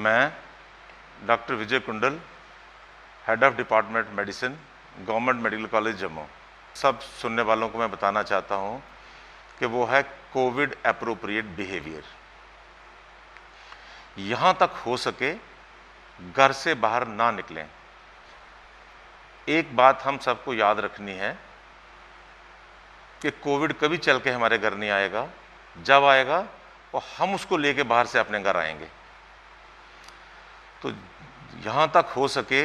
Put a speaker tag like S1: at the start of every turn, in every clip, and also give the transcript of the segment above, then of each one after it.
S1: मैं डॉक्टर विजय कुंडल, head of department medicine, government medical college Jammu. सब सुनने वालों को मैं बताना चाहता हूं कि वो है कोविड एप्रोप्रिएट बिहेवियर। यहां तक हो सके घर से बाहर ना निकलें। एक बात हम सबको याद रखनी है कि कोविड कभी चल के हमारे घर नहीं आएगा। जब आएगा तो हम उसको लेके बाहर से अपने घर आएंगे। तो यहां तक हो सके,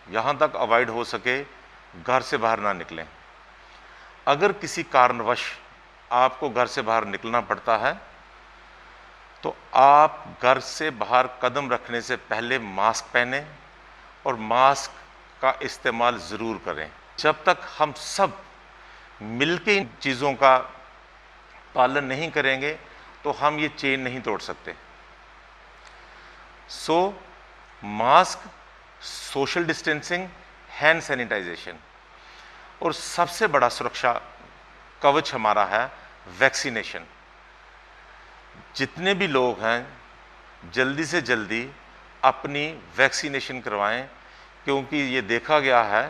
S1: यहां तक अवॉइड हो सके, घर से बाहर ना निकलें। अगर किसी कारणवश आपको घर से बाहर निकलना पड़ता है तो आप घर से बाहर कदम रखने से पहले मास्क पहनें और मास्क का इस्तेमाल ज़रूर करें। जब तक हम सब मिलके इन चीज़ों का पालन नहीं करेंगे तो हम ये चेन नहीं तोड़ सकते। So mask, social distancing, hand sanitization और सबसे बड़ा सुरक्षा कवच हमारा है वैक्सीनेशन। जितने भी लोग हैं जल्दी से जल्दी अपनी वैक्सीनेशन करवाएं, क्योंकि ये देखा गया है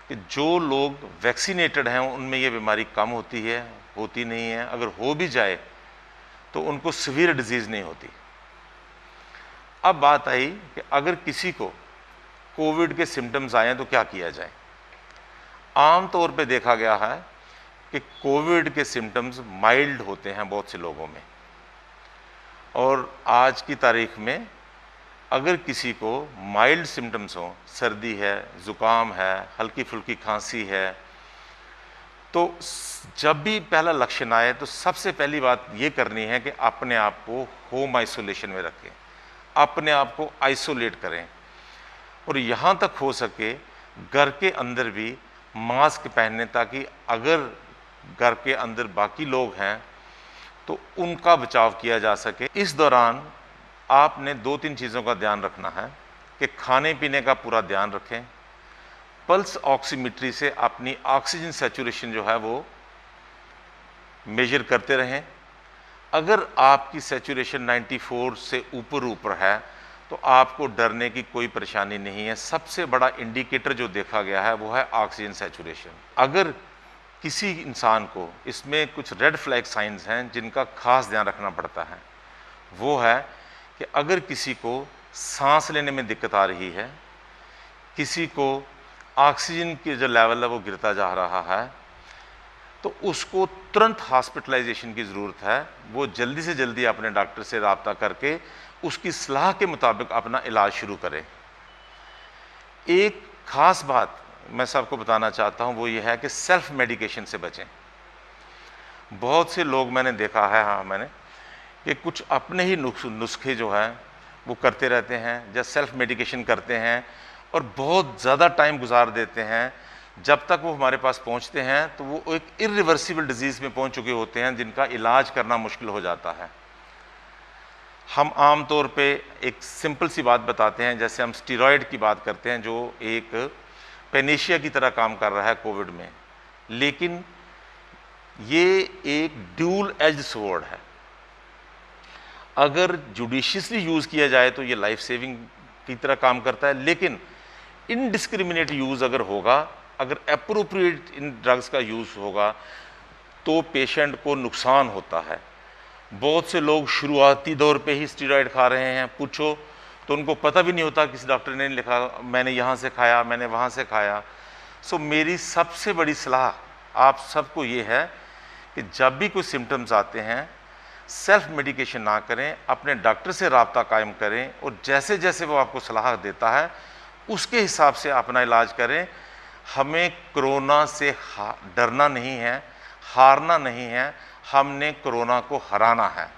S1: कि जो लोग वैक्सीनेटेड हैं उनमें ये बीमारी कम होती नहीं है। अगर हो भी जाए तो उनको सीवियर डिजीज़ नहीं होती। अब बात आई कि अगर किसी को कोविड के सिम्टम्स आए तो क्या किया जाए। आम तौर पे देखा गया है कि कोविड के सिम्टम्स माइल्ड होते हैं बहुत से लोगों में, और आज की तारीख में अगर किसी को माइल्ड सिम्टम्स हो, सर्दी है, ज़ुकाम है, हल्की फुल्की खांसी है, तो जब भी पहला लक्षण आए तो सबसे पहली बात ये करनी है कि अपने आप को होम आइसोलेशन में रखें, अपने आप को आइसोलेट करें, और यहाँ तक हो सके घर के अंदर भी मास्क पहनें, ताकि अगर घर के अंदर बाकी लोग हैं तो उनका बचाव किया जा सके। इस दौरान आपने 2-3 चीज़ों का ध्यान रखना है कि खाने पीने का पूरा ध्यान रखें। पल्स ऑक्सीमीट्री से अपनी ऑक्सीजन सैचुरेशन जो है वो मेजर करते रहें। अगर आपकी सैचुरेशन 94 से ऊपर है तो आपको डरने की कोई परेशानी नहीं है। सबसे बड़ा इंडिकेटर जो देखा गया है वो है ऑक्सीजन सैचुरेशन। अगर किसी इंसान को इसमें कुछ रेड फ्लैग साइंस हैं जिनका खास ध्यान रखना पड़ता है, वो है कि अगर किसी को सांस लेने में दिक्कत आ रही है, किसी को ऑक्सीजन की जो लेवल है वो गिरता जा रहा है, तो उसको तुरंत हॉस्पिटलाइजेशन की ज़रूरत है। वो जल्दी से जल्दी अपने डॉक्टर से रब्ता करके उसकी सलाह के मुताबिक अपना इलाज शुरू करें। एक ख़ास बात मैं सबको बताना चाहता हूँ वो ये है कि सेल्फ मेडिकेशन से बचें। बहुत से लोग मैंने देखा है, मैंने कि कुछ अपने ही नुस्खे जो हैं वो करते रहते हैं, या सेल्फ मेडिकेशन करते हैं और बहुत ज़्यादा टाइम गुजार देते हैं। जब तक वो हमारे पास पहुंचते हैं तो वो एक इरिवर्सिबल डिजीज़ में पहुंच चुके होते हैं जिनका इलाज करना मुश्किल हो जाता है। हम आम तौर पे एक सिंपल सी बात बताते हैं, जैसे हम स्टीरॉयड की बात करते हैं जो एक पेनेशिया की तरह काम कर रहा है कोविड में, लेकिन ये एक ड्यूल एज स्वॉर्ड है। अगर जुडिशियसली यूज़ किया जाए तो ये लाइफ सेविंग की तरह काम करता है, लेकिन इनडिस्क्रिमिनेट यूज़ अगर होगा, अगर एप्रोप्रिएट इन ड्रग्स का यूज़ होगा तो पेशेंट को नुकसान होता है। बहुत से लोग शुरुआती दौर पे ही स्टीरॉयड खा रहे हैं, पूछो तो उनको पता भी नहीं होता, किसी डॉक्टर ने लिखा मैंने यहाँ से खाया, मैंने वहाँ से खाया। सो मेरी सबसे बड़ी सलाह आप सबको ये है कि जब भी कोई सिम्टम्स आते हैं सेल्फ मेडिकेशन ना करें, अपने डॉक्टर से रब्ता कायम करें, और जैसे जैसे वो आपको सलाह देता है उसके हिसाब से अपना इलाज करें। हमें कोरोना से डरना नहीं है, हारना नहीं है, हमने कोरोना को हराना है।